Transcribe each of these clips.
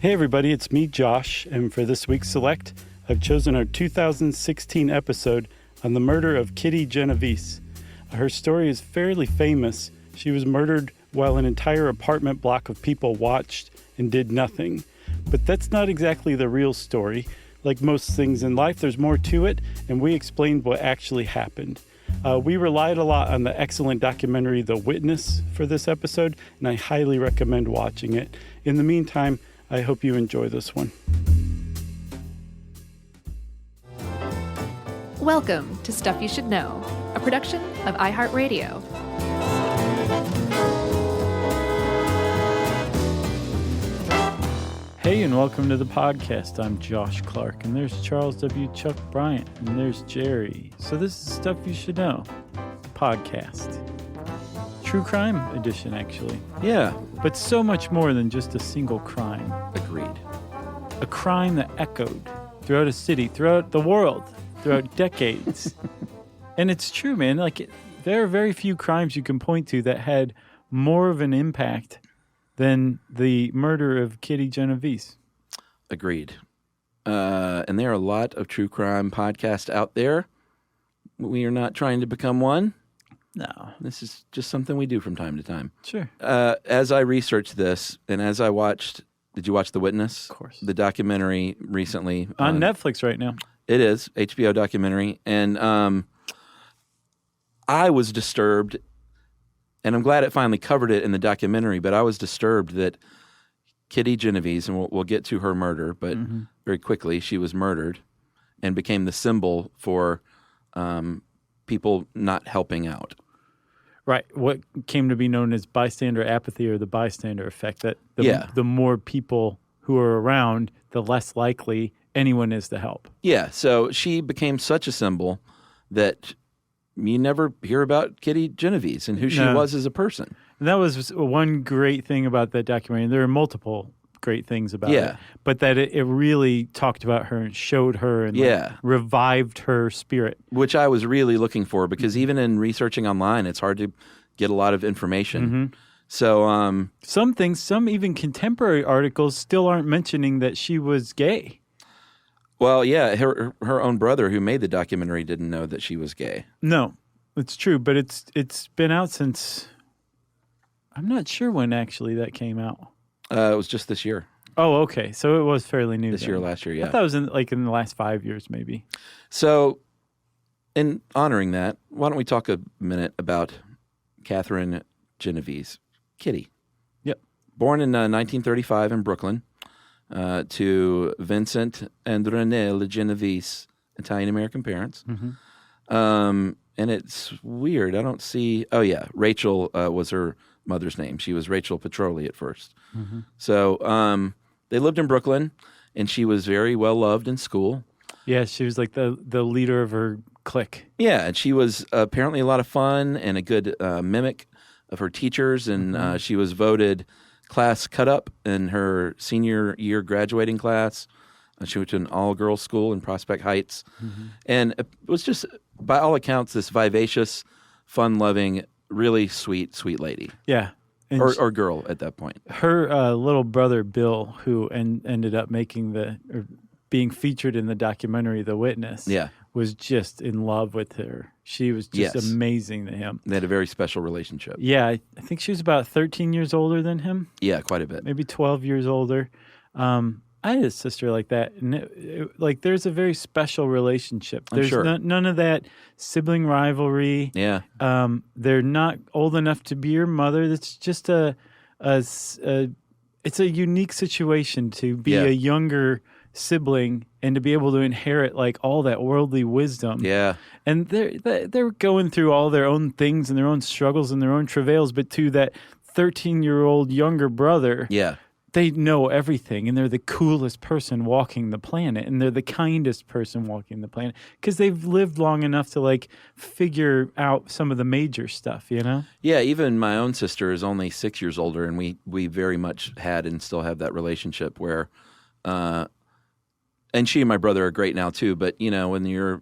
Hey everybody, it's me, Josh, and for this week's Select, I've chosen our 2016 episode on the murder of Kitty Genovese. Her story is fairly famous. She was murdered while an entire apartment block of people watched and did nothing. But that's not exactly the real story. Like most things in life, there's more to it, and we explained what actually happened. We relied a lot on the excellent documentary The Witness for this episode, and I highly recommend watching it. In the meantime, I hope you enjoy this one. Welcome to Stuff You Should Know, a production of iHeartRadio. Hey, and welcome to the podcast. I'm Josh Clark, and there's Charles W. Chuck Bryant, and there's Jerry. So this is Stuff You Should Know, podcast. True crime edition, actually. Yeah. But so much more than just a single crime. Agreed. A crime that echoed throughout a city, throughout the world, throughout decades. And it's true, man. Like, there are very few crimes you can point to that had more of an impact than the murder of Kitty Genovese. Agreed. And there are a lot of true crime podcasts out there. We are not trying to become one. No. This is just something we do from time to time. Sure. As I researched this, and as I watched, did you watch The Witness? Of course. The documentary recently. On Netflix right now. It is, HBO documentary. And I was disturbed, and I'm glad it finally covered it in the documentary, but I was disturbed that Kitty Genovese, and we'll get to her murder, but very quickly she was murdered and became the symbol for people not helping out. Right. What came to be known as bystander apathy or the bystander effect, that the more people who are around, the less likely anyone is to help. Yeah. So she became such a symbol that you never hear about Kitty Genovese and who she was as a person. And that was one great thing about that documentary. There are multiple great things about it. But that it really talked about her and showed her and revived her spirit. Which I was really looking for, because even in researching online, it's hard to get a lot of information. So some even contemporary articles still aren't mentioning that she was gay. Well, yeah, her own brother who made the documentary didn't know that she was gay. No, it's true, but it's been out since, I'm not sure when actually that came out. It was just this year. Oh, okay. So it was fairly new. This year, last year, yeah. I thought it was in the last 5 years, maybe. So, in honoring that, why don't we talk a minute about Catherine Genovese, Kitty. Yep. Born in 1935 in Brooklyn to Vincent and Renelle Genovese, Italian-American parents. And it's weird. I don't see... Oh, yeah. Rachel was her mother's name. She was Rachel Petroli at first. So they lived in Brooklyn, and she was very well loved in school. Yeah, she was like the leader of her clique. Yeah, and she was apparently a lot of fun and a good mimic of her teachers, and she was voted class cut-up in her senior year graduating class. She went to an all-girls school in Prospect Heights, and it was just, by all accounts, this vivacious, fun-loving, really sweet lady. Yeah. Or girl at that point. Her little brother, Bill, who ended up being featured in the documentary The Witness, was just in love with her. She was just amazing to him. They had a very special relationship. Yeah, I think she was about 13 years older than him. Yeah, quite a bit. Maybe 12 years older. I had a sister like that, and there's a very special relationship. There's none of that sibling rivalry. Yeah. They're not old enough to be your mother. It's just it's a unique situation to be a younger sibling and to be able to inherit like all that worldly wisdom. Yeah. And they're going through all their own things and their own struggles and their own travails, but to that 13-year-old younger brother, they know everything, and they're the coolest person walking the planet, and they're the kindest person walking the planet because they've lived long enough to like figure out some of the major stuff, you know? Yeah, even my own sister is only 6 years older, and we very much had and still have that relationship where, and she and my brother are great now too, but you know, when you're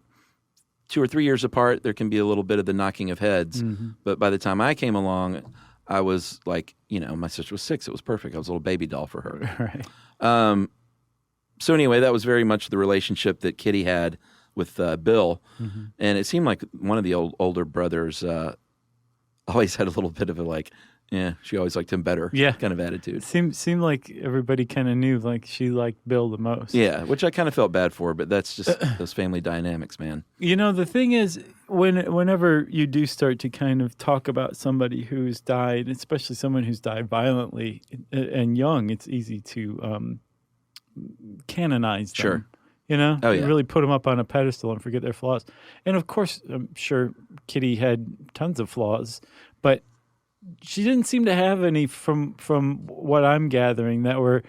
2 or 3 years apart, there can be a little bit of the knocking of heads. But by the time I came along, I was like, my sister was 6. It was perfect. I was a little baby doll for her. Right. So anyway, that was very much the relationship that Kitty had with Bill. Mm-hmm. And it seemed like one of the older brothers always had a little bit of a she always liked him better kind of attitude. It seemed like everybody kind of knew like she liked Bill the most. Yeah, which I kind of felt bad for, but that's just those family dynamics, man. The thing is, whenever you do start to kind of talk about somebody who's died, especially someone who's died violently and young, it's easy to canonize them. Sure. Oh, yeah. Really put them up on a pedestal and forget their flaws. And of course, I'm sure Kitty had tons of flaws, but she didn't seem to have any from what I'm gathering that were,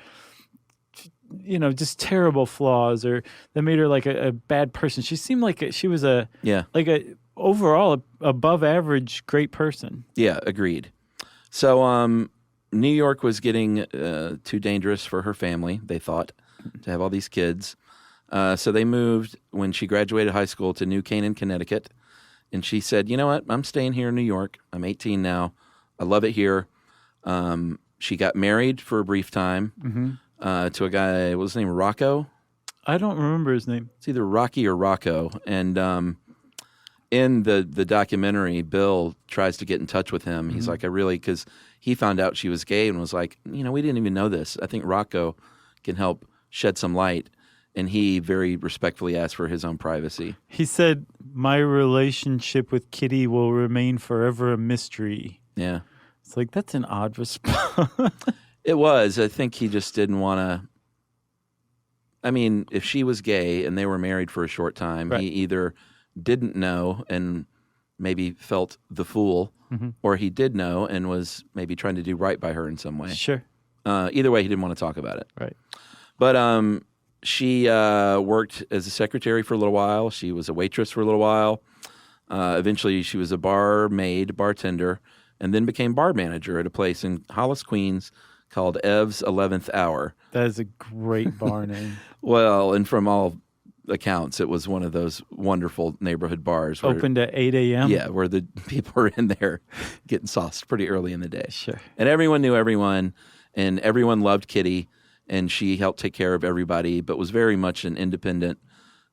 just terrible flaws or that made her like a bad person. She seemed like she was overall above average great person. Yeah, agreed. So New York was getting too dangerous for her family, they thought, to have all these kids. So they moved when she graduated high school to New Canaan, Connecticut. And she said, you know what? I'm staying here in New York. I'm 18 now. I love it here. She got married for a brief time to a guy, what was his name, Rocco? I don't remember his name. It's either Rocky or Rocco. And in the documentary, Bill tries to get in touch with him. He's like, because he found out she was gay and was like, we didn't even know this. I think Rocco can help shed some light. And he very respectfully asked for his own privacy. He said, my relationship with Kitty will remain forever a mystery. Yeah. It's like, that's an odd response. It was. I think he just didn't want to. I mean, if she was gay and they were married for a short time, he either didn't know and maybe felt the fool, or he did know and was maybe trying to do right by her in some way. Sure. Either way, he didn't want to talk about it. Right. But she worked as a secretary for a little while. She was a waitress for a little while. Eventually, she was a bartender, and then became bar manager at a place in Hollis, Queens called Ev's 11th Hour. That is a great bar name. Well, and from all accounts, it was one of those wonderful neighborhood bars. Opened at 8 a.m.? Yeah, where the people were in there getting sauced pretty early in the day. Sure. And everyone knew everyone, and everyone loved Kitty, and she helped take care of everybody, but was very much an independent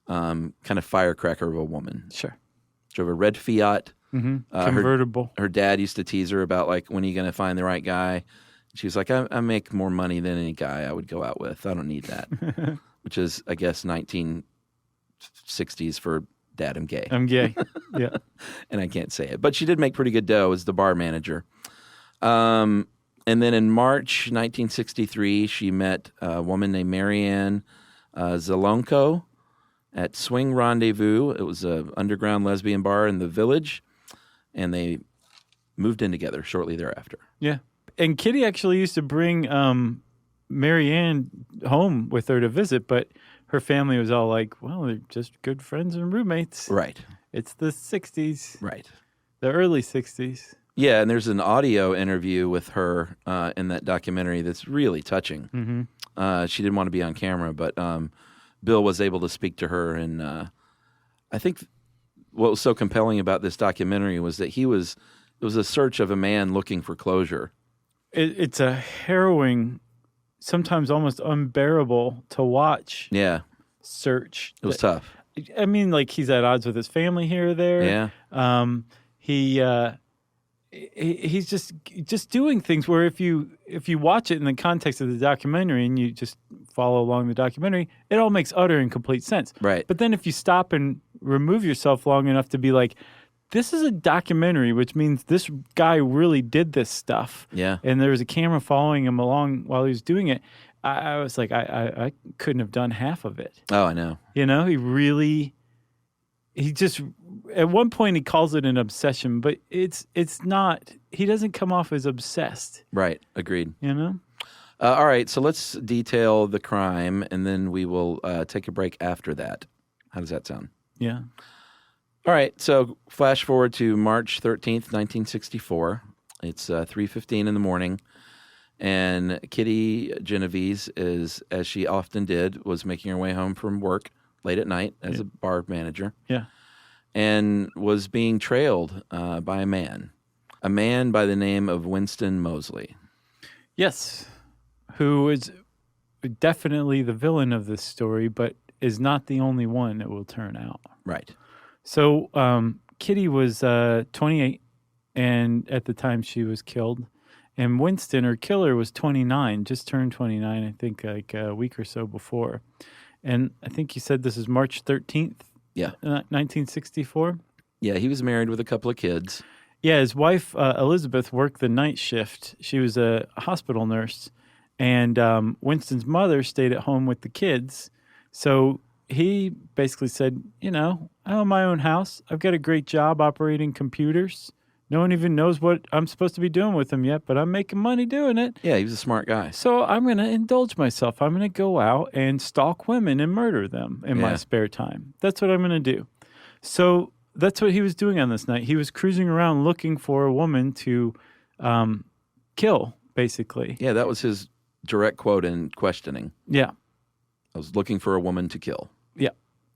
kind of firecracker of a woman. Sure. Drove a red Fiat. Convertible. Her dad used to tease her about, like, when are you going to find the right guy? She was like, I make more money than any guy I would go out with. I don't need that. Which is, I guess, 1960s for dad, I'm gay. I'm gay. Yeah. And I can't say it. But she did make pretty good dough as the bar manager. And then in March 1963, she met a woman named Marianne Zelonko at Swing Rendezvous. It was an underground lesbian bar in the Village. And they moved in together shortly thereafter. Yeah. And Kitty actually used to bring Marianne home with her to visit, but her family was all like, well, they're just good friends and roommates. Right. It's the 60s. Right. The early 60s. Yeah, and there's an audio interview with her in that documentary that's really touching. Mm-hmm. She didn't want to be on camera, but Bill was able to speak to her. And I think what was so compelling about this documentary was that it was a search of a man looking for closure. It's a harrowing, sometimes almost unbearable to watch. Yeah. Search. It was tough. I mean, like, he's at odds with his family here or there. Yeah. He's just doing things where if you watch it in the context of the documentary and you just follow along the documentary, it all makes utter and complete sense. Right. But then if you stop and remove yourself long enough to be like, this is a documentary, which means this guy really did this stuff. Yeah. And there was a camera following him along while he was doing it. I was like, I couldn't have done half of it. Oh, I know. He just, at one point he calls it an obsession, but it's not, he doesn't come off as obsessed. Right. Agreed. All right. So let's detail the crime, and then we will take a break after that. How does that sound? Yeah. All right. So flash forward to March 13th, 1964. It's 3:15 in the morning, and Kitty Genovese is, as she often did, was making her way home from work late at night as a bar manager. Yeah. And was being trailed by a man. a man by the name of Winston Mosley. Yes, who is definitely the villain of this story, but is not the only one, it will turn out. Right. So Kitty was 28, and at the time she was killed. And Winston, her killer, was 29, just turned 29, I think, like a week or so before. And I think you said this is March 13th, Yeah. 1964? Yeah, he was married with a couple of kids. Yeah, his wife, Elizabeth, worked the night shift. She was a hospital nurse. And Winston's mother stayed at home with the kids. So he basically said, I own my own house. I've got a great job operating computers. No one even knows what I'm supposed to be doing with them yet, but I'm making money doing it. Yeah, he was a smart guy. So I'm going to indulge myself. I'm going to go out and stalk women and murder them in my spare time. That's what I'm going to do. So that's what he was doing on this night. He was cruising around looking for a woman to kill, basically. Yeah, that was his direct quote in questioning. Yeah. I was looking for a woman to kill. Yeah.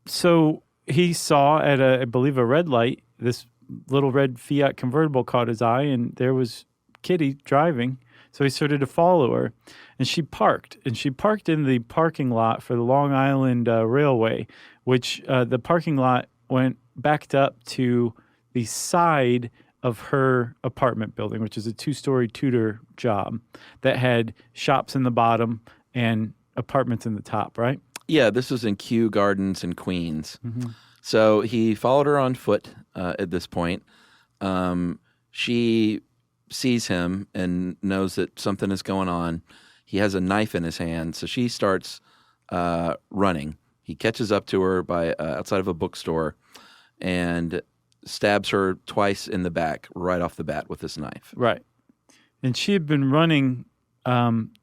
So he saw at, I believe, a red light, this little red Fiat convertible caught his eye, and there was Kitty driving. So he started to follow her, and she parked. And she parked in the parking lot for the Long Island Railway, which the parking lot backed up to the side of her apartment building, which is a 2-story Tudor job that had shops in the bottom and apartments in the top, right? Yeah, this was in Kew Gardens in Queens. Mm-hmm. So he followed her on foot at this point. She sees him and knows that something is going on. He has a knife in his hand, so she starts running. He catches up to her by outside of a bookstore and stabs her twice in the back right off the bat with this knife. Right. And she had been running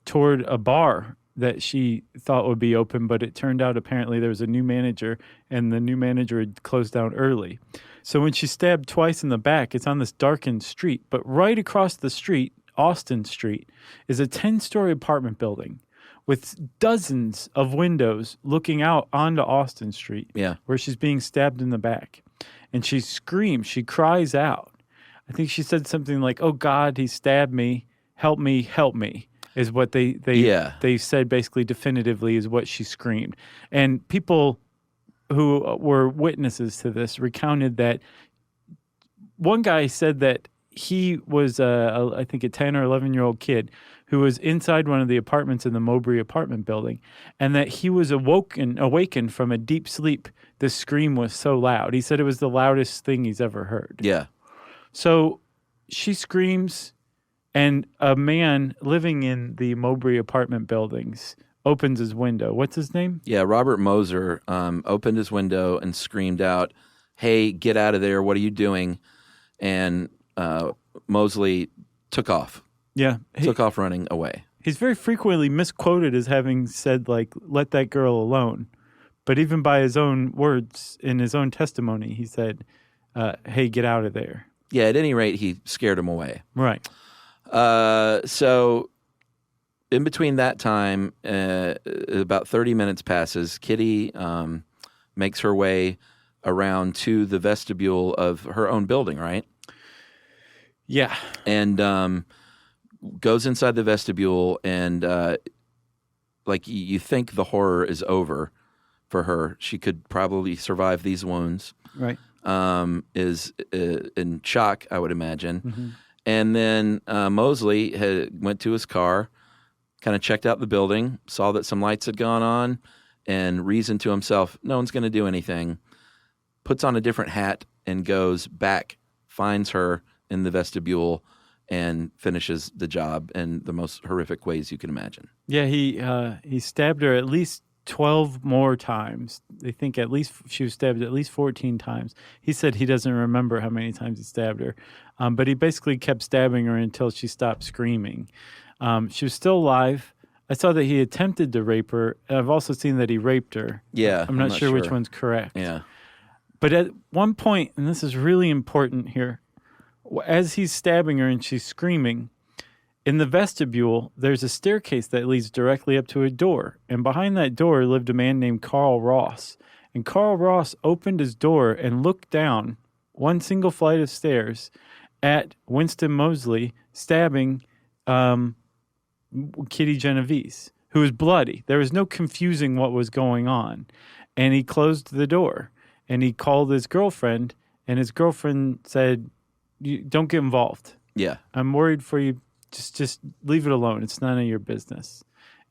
toward a bar that she thought would be open, but it turned out apparently there was a new manager, and the new manager had closed down early. So when she stabbed twice in the back, it's on this darkened street, but right across the street, Austin Street, is a 10-story apartment building with dozens of windows looking out onto Austin Street, where she's being stabbed in the back. And she screams, she cries out. I think she said something like, "Oh God, he stabbed me, help me, help me." Is what they said basically definitively is what she screamed. And people who were witnesses to this recounted that one guy said that he was, I think, a 10 or 11-year-old kid who was inside one of the apartments in the Mowbray apartment building, and that he was awakened from a deep sleep. The scream was so loud. He said it was the loudest thing he's ever heard. Yeah. So she screams, and a man living in the Mowbray apartment buildings opens his window. What's his name? Yeah, Robert Moser opened his window and screamed out, "Hey, get out of there. What are you doing?" And Mosley took off. Yeah. Took off running away. He's very frequently misquoted as having said, like, "Let that girl alone." But even by his own words, in his own testimony, he said, "Hey, get out of there." Yeah, at any rate, he scared him away. Right. So in between that time, about 30 minutes passes. Kitty makes her way around to the vestibule of her own building, right? Yeah. And goes inside the vestibule, and like you think the horror is over for her. She could probably survive these wounds. Right. Is in shock, I would imagine. Mm-hmm. And then Mosley went to his car, kind of checked out the building, saw that some lights had gone on, and reasoned to himself, no one's going to do anything. Puts on a different hat and goes back, finds her in the vestibule, and finishes the job in the most horrific ways you can imagine. Yeah, he stabbed her at least 12 more times. They think at least she was stabbed at least 14 times. He said he doesn't remember how many times he stabbed her, but he basically kept stabbing her until she stopped screaming. She was still alive. I saw that he attempted to rape her. I've also seen that he raped her. Yeah, I'm not sure which one's correct. Yeah. But at one point, and this is really important here, as he's stabbing her and she's screaming, in the vestibule, there's a staircase that leads directly up to a door. And behind that door lived a man named Carl Ross. And Carl Ross opened his door and looked down one single flight of stairs at Winston Mosley, stabbing Kitty Genovese, who was bloody. There was no confusing what was going on. And he closed the door, and he called his girlfriend, and his girlfriend said, don't get involved. Yeah. I'm worried for you. Just leave it alone. It's none of your business.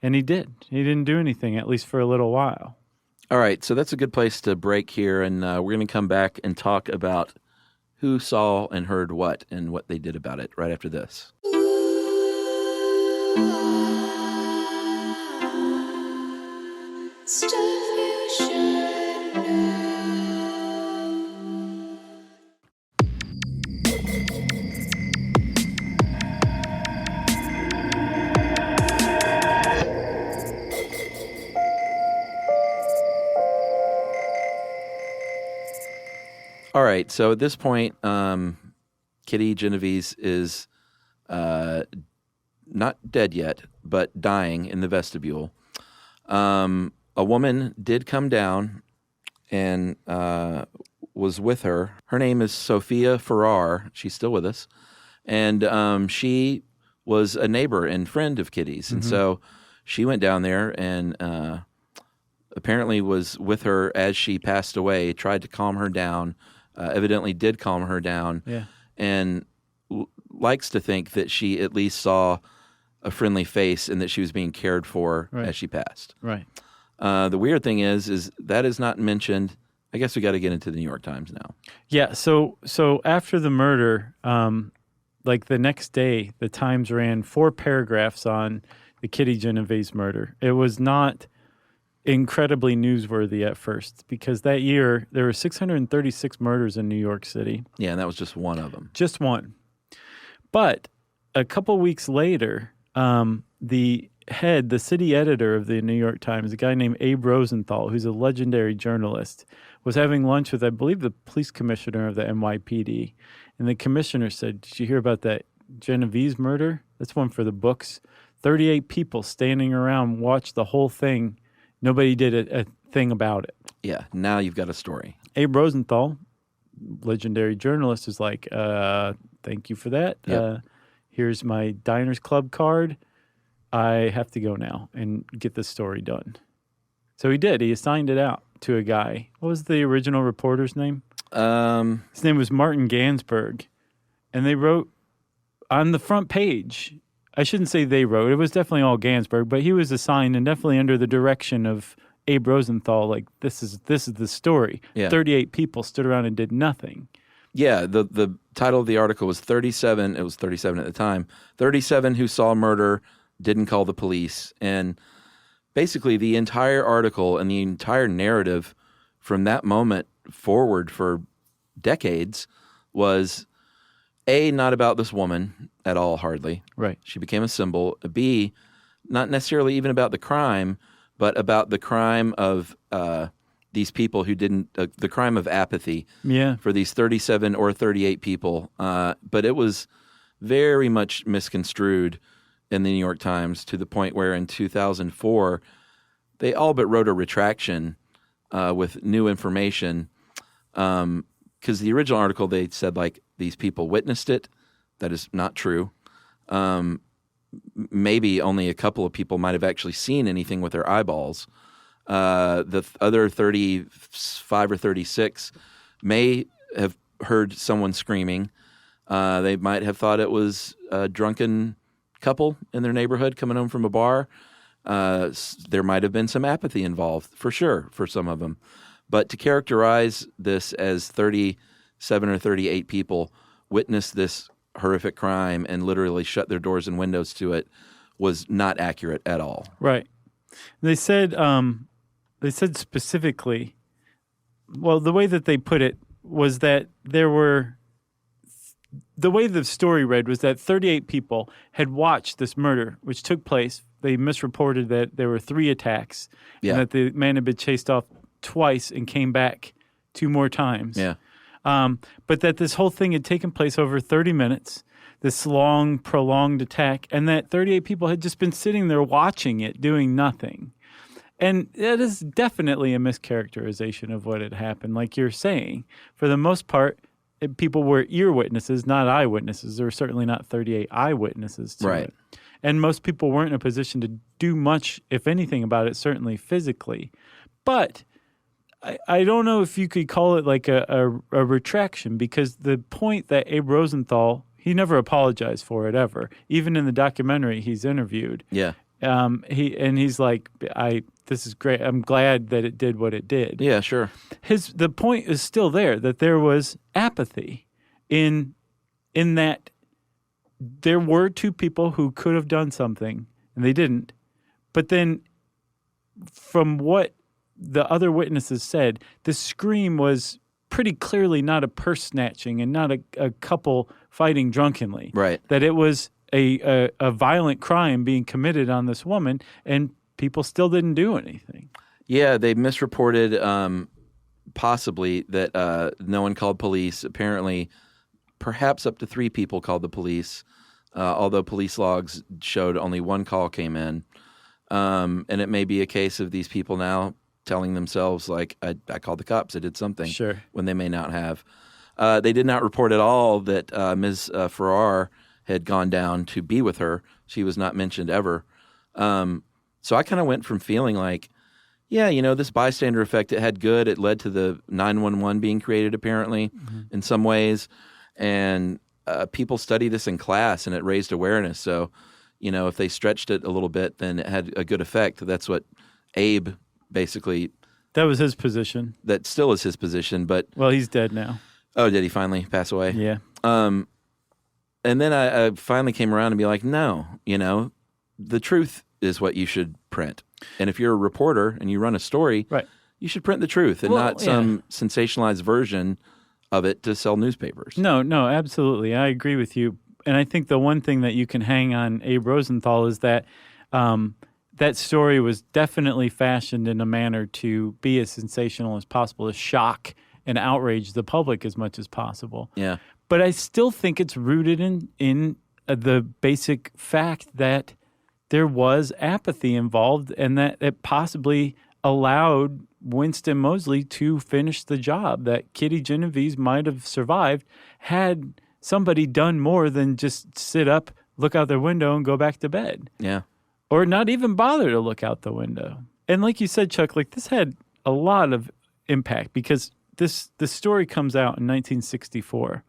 And he did. He didn't do anything, at least for a little while. All right, so that's a good place to break here, and we're going to come back and talk about who saw and heard what and what they did about it right after this. Stuff you should know. All right, so at this point, Kitty Genovese is not dead yet, but dying in the vestibule. A woman did come down and was with her. Her name is Sophia Farrar. She's still with us. And she was a neighbor and friend of Kitty's. And so she went down there and apparently was with her as she passed away, tried to calm her down, evidently did calm her down, and likes to think that she at least saw a friendly face and that she was being cared for as she passed. Right. The weird thing is that is not mentioned. I guess we got to get into the New York Times now. Yeah. So after the murder, like the next day, the Times ran 4 paragraphs on the Kitty Genovese murder. It was not incredibly newsworthy at first because that year there were 636 murders in New York City. Yeah, and that was just one of them. Just one. But a couple weeks later, the city editor of the New York Times, a guy named Abe Rosenthal, who's a legendary journalist, was having lunch with, I believe, the police commissioner of the NYPD. And the commissioner said, did you hear about that Genovese murder? That's one for the books. 38 people standing around watched the whole thing. Nobody did a thing about it. Yeah, now you've got a story. Abe Rosenthal, legendary journalist, is like, thank you for that. Yep. Here's my Diners Club card. I have to go now and get this story done. So he did. He assigned it out to a guy. What was the original reporter's name? His name was Martin Gansberg. And they wrote on the front page, I shouldn't say they wrote, it was definitely all Gansberg, but he was assigned and definitely under the direction of Abe Rosenthal, like, this is the story. Yeah. 38 people stood around and did nothing. Yeah, the title of the article was 37, it was 37 at the time, 37 who saw murder didn't call the police. And basically the entire article and the entire narrative from that moment forward for decades was A, not about this woman at all, hardly. Right. She became a symbol. B, not necessarily even about the crime, but about the crime of these people who didn't, the crime of apathy for these 37 or 38 people. But it was very much misconstrued in the New York Times to the point where in 2004, they all but wrote a retraction with new information. Because the original article, they said, like, these people witnessed it. That is not true. Maybe only a couple of people might have actually seen anything with their eyeballs. The other 35 or 36 may have heard someone screaming. They might have thought it was a drunken couple in their neighborhood coming home from a bar. There might have been some apathy involved, for sure, for some of them. But to characterize this as 37 or 38 people witnessed this horrific crime and literally shut their doors and windows to it was not accurate at all. Right. They said specifically, well, the way that they put it was that the way the story read was that 38 people had watched this murder, which took place. They misreported that there were 3 attacks and that the man had been chased off twice and came back 2 more times. Yeah. But that this whole thing had taken place over 30 minutes, this long, prolonged attack, and that 38 people had just been sitting there watching it, doing nothing. And that is definitely a mischaracterization of what had happened. Like you're saying, for the most part, people were ear witnesses, not eyewitnesses. There were certainly not 38 eyewitnesses to Right. it. And most people weren't in a position to do much, if anything, about it, certainly physically. But I don't know if you could call it like a retraction, because the point that Abe Rosenthal, he never apologized for it ever. Even in the documentary he's interviewed. Yeah. He's like, this is great. I'm glad that it did what it did. Yeah, sure. The point is still there, that there was apathy in that there were two people who could have done something and they didn't. But then from what the other witnesses said, the scream was pretty clearly not a purse snatching and not a couple fighting drunkenly. Right. That it was a violent crime being committed on this woman, and people still didn't do anything. Yeah, they misreported possibly that no one called police. Apparently, perhaps up to 3 people called the police, although police logs showed only 1 call came in. And it may be a case of these people now telling themselves, like, I called the cops, I did something, Sure. when they may not have. They did not report at all that Ms. Farrar had gone down to be with her. She was not mentioned ever. So I kind of went from feeling like, yeah, this bystander effect, it had good. It led to the 911 being created, apparently, in some ways. And people study this in class, and it raised awareness. So, if they stretched it a little bit, then it had a good effect. That's what Abe basically... That was his position. That still is his position, but... Well, he's dead now. Oh, did he finally pass away? Yeah. And then I finally came around and be like, no, the truth is what you should print. And if you're a reporter and you run a story, right, you should print the truth and not some sensationalized version of it to sell newspapers. No, absolutely. I agree with you. And I think the one thing that you can hang on Abe Rosenthal is that that story was definitely fashioned in a manner to be as sensational as possible, to shock and outrage the public as much as possible. Yeah. But I still think it's rooted in the basic fact that there was apathy involved, and that it possibly allowed Winston Mosley to finish the job, that Kitty Genovese might have survived had somebody done more than just sit up, look out their window, and go back to bed. Yeah. Or not even bother to look out the window. And like you said, Chuck, like this had a lot of impact, because the story comes out in 1964.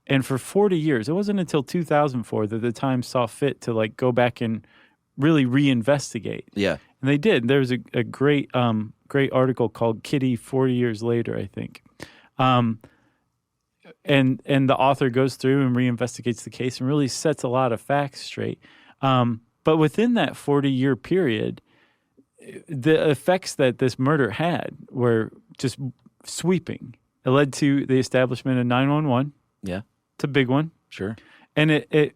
And for 40 years, it wasn't until 2004 that the Times saw fit to like go back and really reinvestigate. Yeah. And they did. There's a great article called Kitty 40 Years Later, I think. And the author goes through and reinvestigates the case and really sets a lot of facts straight. But within that 40-year period, the effects that this murder had were just sweeping. It led to the establishment of 911. Yeah. It's a big one. Sure. And it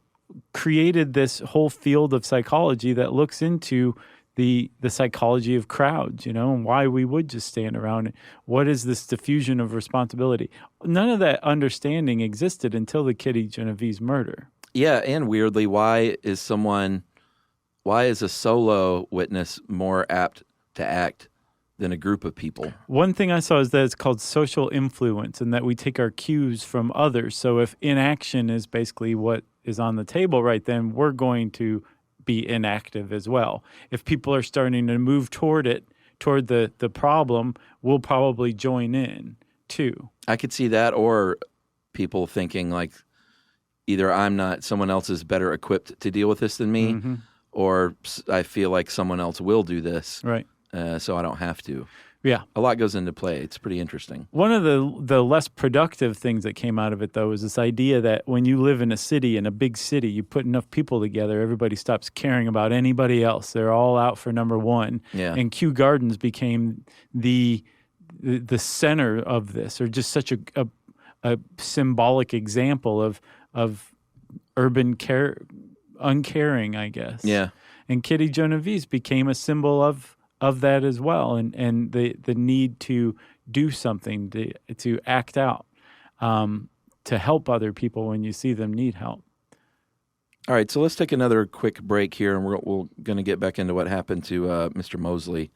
created this whole field of psychology that looks into the psychology of crowds, and why we would just stand around. What is this diffusion of responsibility? None of that understanding existed until the Kitty Genovese murder. Yeah, and weirdly, why is a solo witness more apt to act than a group of people? One thing I saw is that it's called social influence, and that we take our cues from others. So if inaction is basically what is on the table right then, we're going to be inactive as well. If people are starting to move toward the problem, we'll probably join in too. I could see that, or people thinking like either someone else is better equipped to deal with this than me, or I feel like someone else will do this. Right. So I don't have to. Yeah. A lot goes into play. It's pretty interesting. One of the less productive things that came out of it, though, is this idea that when you live in a big city, you put enough people together, everybody stops caring about anybody else. They're all out for number one. Yeah. And Kew Gardens became the center of this, or just such a symbolic example of urban uncaring, I guess. Yeah. And Kitty Genovese became a symbol of that as well, and the need to do something, to act out, to help other people when you see them need help. All right, so let's take another quick break here, and we're going to get back into what happened to Mr. Mosley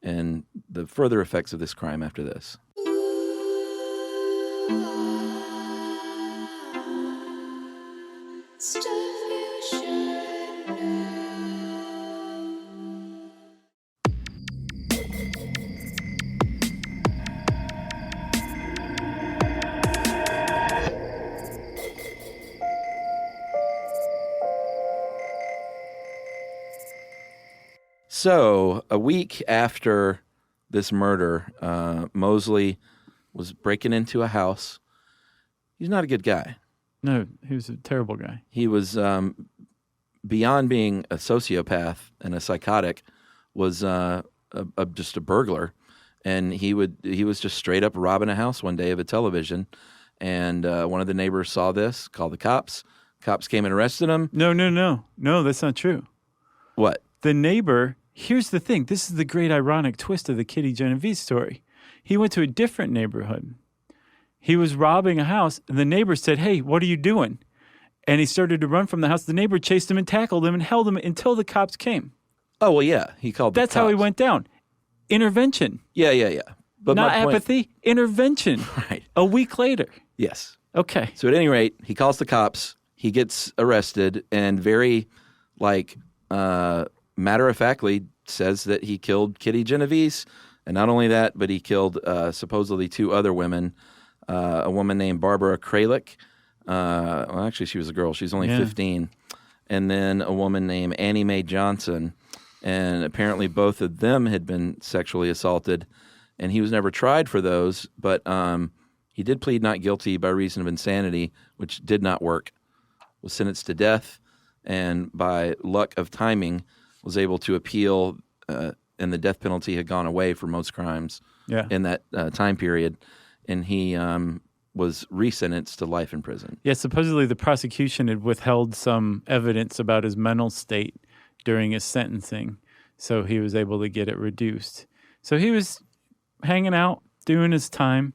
and the further effects of this crime after this. So, a week after this murder, Mosley was breaking into a house. He's not a good guy. No, he was a terrible guy. He was, beyond being a sociopath and a psychotic, was just a burglar. And he was just straight up robbing a house one day of a television. And one of the neighbors saw this, called the cops. Cops came and arrested him. No, that's not true. What? The neighbor, here's the thing. This is the great ironic twist of the Kitty Genovese story. He went to a different neighborhood. He was robbing a house, and the neighbor said, "Hey, what are you doing?" And he started to run from the house. The neighbor chased him and tackled him and held him until the cops came. Oh, well, yeah. He called the That's how he cops. went down. Intervention. Yeah. But Not my point- apathy, intervention. Right. A week later. Yes. Okay. So at any rate, he calls the cops. He gets arrested and very, matter-of-factly says that he killed Kitty Genovese. And not only that, but he killed supposedly two other women, a woman named Barbara Kralik. Well, actually, she was a girl. She's only 15. And then a woman named Annie Mae Johnson. And apparently both of them had been sexually assaulted. And he was never tried for those, but he did plead not guilty by reason of insanity, which did not work. Was sentenced to death, and by luck of timing, was able to appeal, and the death penalty had gone away for most crimes in that time period. And he was resentenced to life in prison. Yeah, supposedly the prosecution had withheld some evidence about his mental state during his sentencing, so he was able to get it reduced. So he was hanging out, doing his time,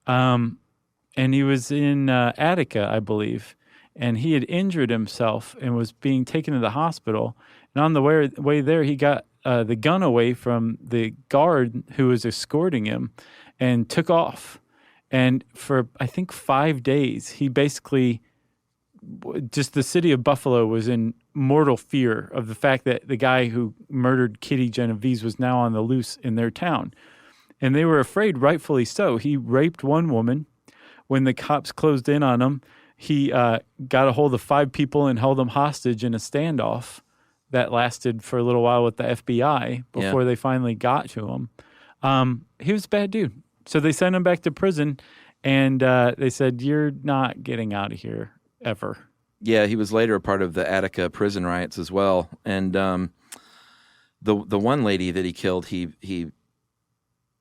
and he was in Attica, I believe, and he had injured himself and was being taken to the hospital. And on the way there, he got the gun away from the guard who was escorting him and took off. And for, I think, 5 days, he basically, just the city of Buffalo was in mortal fear of the fact that the guy who murdered Kitty Genovese was now on the loose in their town. And they were afraid, rightfully so. He raped one woman. When the cops closed in on him, he got a hold of 5 people and held them hostage in a standoff that lasted for a little while with the FBI before they finally got to him. He was a bad dude. So they sent him back to prison, and they said, "You're not getting out of here ever." Yeah, he was later a part of the Attica prison riots as well. And the one lady that he killed, he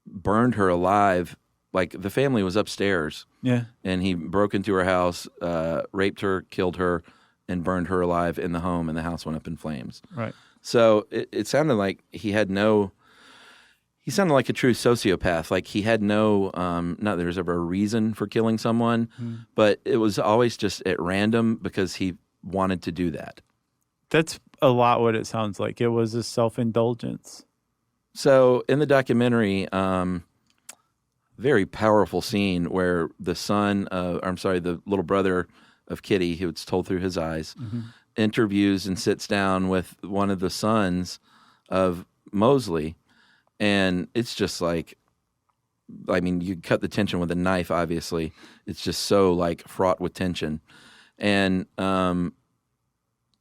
burned her alive. Like, the family was upstairs. Yeah. And he broke into her house, raped her, killed her, and burned her alive in the home, and the house went up in flames. Right. So it sounded like he sounded like a true sociopath. Like, he had no, not that there was ever a reason for killing someone, but it was always just at random because he wanted to do that. That's a lot what it sounds like. It was a self-indulgence. So in the documentary, very powerful scene where the little brother of Kitty, who it's told through his eyes, interviews and sits down with one of the sons of Mosley. And it's just like, I mean, you cut the tension with a knife, obviously. It's just so, like, fraught with tension. And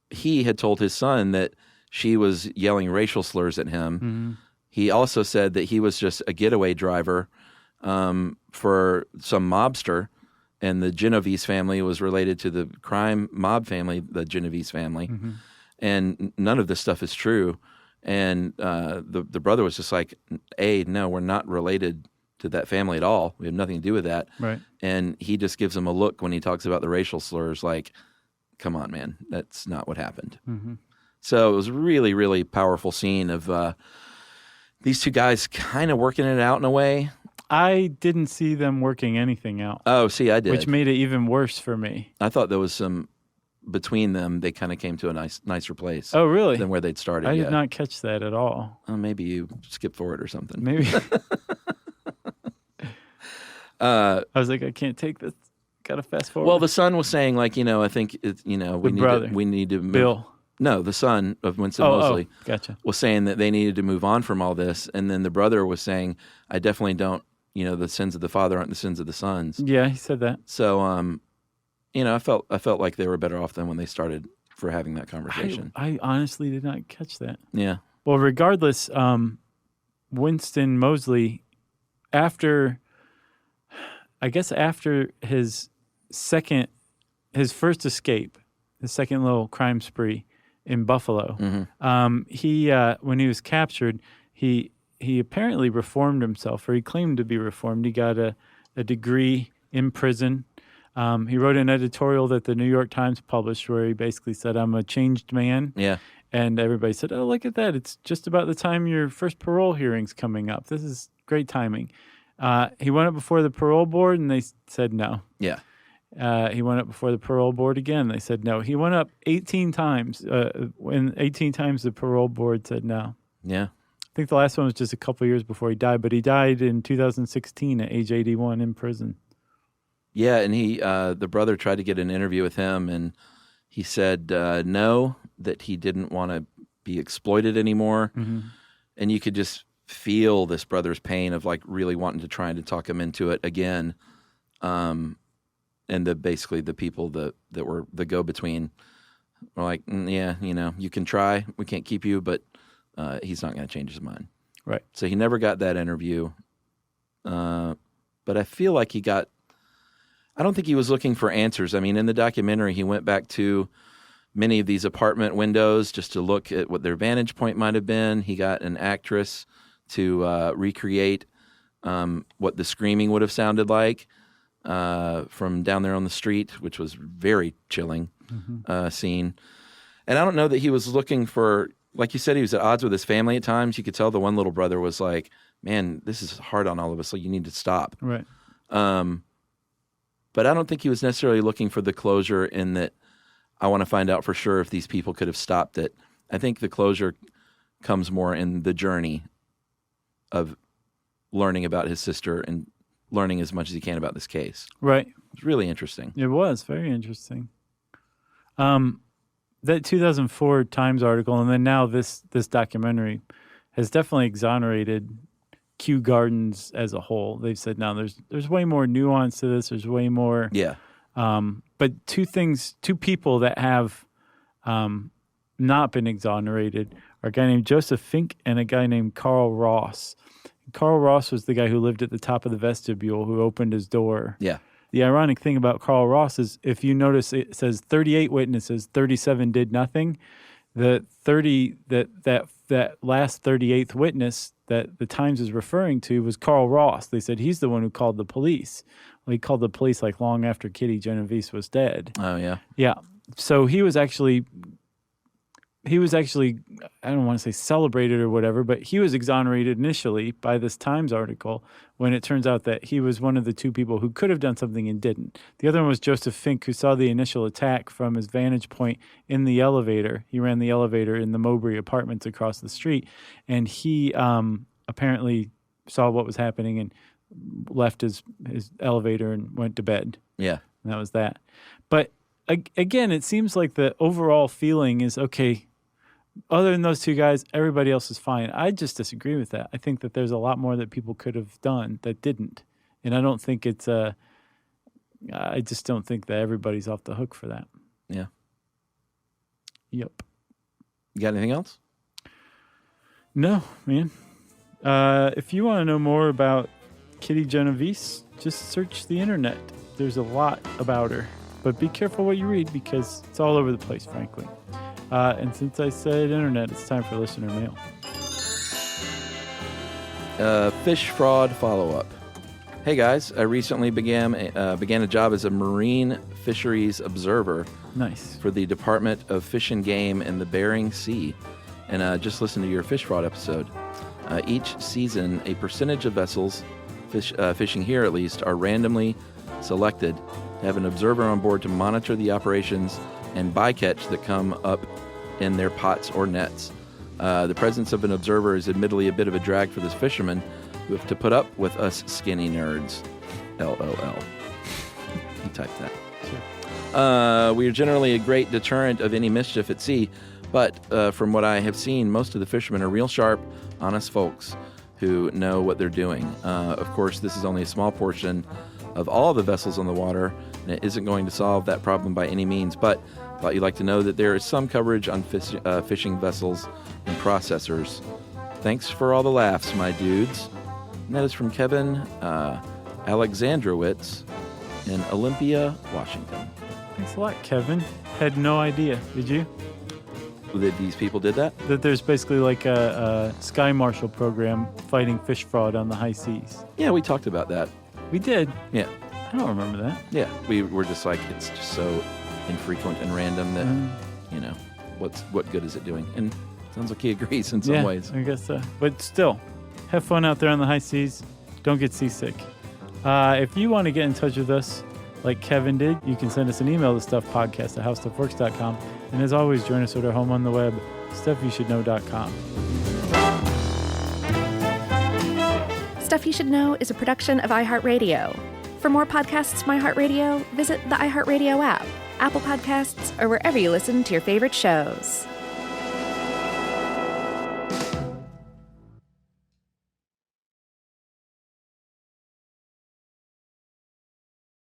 he had told his son that she was yelling racial slurs at him. He also said that he was just a getaway driver for some mobster, and the Genovese family was related to the crime mob family, the Genovese family. And none of this stuff is true. And the brother was just like, no, we're not related to that family at all. We have nothing to do with that. Right. And he just gives him a look when he talks about the racial slurs, like, come on, man, that's not what happened. So it was a really, really powerful scene of these two guys kind of working it out in a way. I didn't see them working anything out. Oh, see, I did. Which made it even worse for me. I thought there was some, between them, they kind of came to a nicer place. Oh, really? Than where they'd started. I did not catch that at all. Oh, maybe you skipped forward or something. Maybe. I was like, I can't take this Gotta fast forward. Well, the son was saying, like, I think, we need to move. Bill. No, the son of Winston Mosley gotcha. was saying that they needed to move on from all this. And then the brother was saying, I definitely don't, the sins of the father aren't the sins of the sons. Yeah, he said that. So, I felt like they were better off than when they started for having that conversation. I honestly did not catch that. Yeah. Well, regardless, Winston Mosley, after his first escape, his second little crime spree in Buffalo, he when he was captured, he apparently reformed himself, or he claimed to be reformed. He got a degree in prison. He wrote an editorial that the New York Times published where he basically said, I'm a changed man. Yeah. And everybody said, oh, look at that. It's just about the time your first parole hearing's coming up. This is great timing. He went up before the parole board, and they said no. Yeah. He went up before the parole board again. They said no. He went up 18 times. When 18 times the parole board said no. Yeah. I think the last one was just a couple of years before he died, but he died in 2016 at age 81 in prison. Yeah, and the brother tried to get an interview with him, and he said no, that he didn't want to be exploited anymore. Mm-hmm. And you could just feel this brother's pain of like really wanting to try and to talk him into it again. And basically the people that were the go-between were like, yeah, you can try. We can't keep you, but he's not going to change his mind. Right. So he never got that interview. But I feel like I don't think he was looking for answers. I mean, in the documentary, he went back to many of these apartment windows just to look at what their vantage point might have been. He got an actress to recreate what the screaming would have sounded like from down there on the street, which was very chilling scene. And I don't know that he was looking for, like you said, he was at odds with his family at times. You could tell the one little brother was like, man, this is hard on all of us, so you need to stop. Right. But I don't think he was necessarily looking for the closure in that I want to find out for sure if these people could have stopped it. I think the closure comes more in the journey of learning about his sister and learning as much as he can about this case. Right. It's really interesting. It was very interesting. That 2004 Times article and then now this documentary has definitely exonerated Kew Gardens as a whole. They've said, no, there's way more nuance to this. There's way more. Yeah. But two people that have not been exonerated are a guy named Joseph Fink and a guy named Carl Ross. Carl Ross was the guy who lived at the top of the vestibule who opened his door. Yeah. The ironic thing about Carl Ross is if you notice it says 38 witnesses, 37 did nothing. The 30 that last 38th witness that the Times is referring to was Carl Ross. They said he's the one who called the police. Well, he called the police like long after Kitty Genovese was dead. Oh, yeah. Yeah. So he was actually, I don't want to say celebrated or whatever, but he was exonerated initially by this Times article when it turns out that he was one of the two people who could have done something and didn't. The other one was Joseph Fink, who saw the initial attack from his vantage point in the elevator. He ran the elevator in the Mowbray apartments across the street, and he apparently saw what was happening and left his elevator and went to bed. Yeah. And that was that. But again, it seems like the overall feeling is, okay, other than those two guys, everybody else is fine. I just disagree with that. I think that there's a lot more that people could have done that didn't. And I don't think I just don't think that everybody's off the hook for that. Yeah. Yep. You got anything else? No, man. If you want to know more about Kitty Genovese, just search the internet. There's a lot about her. But be careful what you read because it's all over the place, frankly. And since I said internet, it's time for listener mail. Fish fraud follow-up. Hey guys, I recently began a job as a marine fisheries observer. Nice. For the Department of Fish and Game in the Bering Sea. And just listen to your fish fraud episode. Each season, a percentage of vessels, fishing here at least, are randomly selected to have an observer on board to monitor the operations and bycatch that come up in their pots or nets. The presence of an observer is admittedly a bit of a drag for this fisherman who have to put up with us skinny nerds. LOL. he typed that. Sure. We are generally a great deterrent of any mischief at sea, but from what I have seen, most of the fishermen are real sharp, honest folks who know what they're doing. Of course, this is only a small portion of all the vessels on the water, and it isn't going to solve that problem by any means, but I thought you'd like to know that there is some coverage on fishing vessels and processors. Thanks for all the laughs, my dudes. And that is from Kevin Alexandrowitz in Olympia, Washington. Thanks a lot, Kevin. Had no idea. Did you? That these people did that? That there's basically like a Sky Marshal program fighting fish fraud on the high seas. Yeah, we talked about that. We did. Yeah. I don't remember that. Yeah, we were just like, it's just so infrequent and random that, you know, what good is it doing? And it sounds like he agrees in some ways. I guess so. But still, have fun out there on the high seas. Don't get seasick. If you want to get in touch with us like Kevin did, you can send us an email to stuffpodcast@howstuffworks.com. And as always, join us at our home on the web, stuffyoushouldknow.com. Stuff You Should Know is a production of iHeartRadio. For more podcasts from iHeartRadio, visit the iHeartRadio app, Apple Podcasts, or wherever you listen to your favorite shows.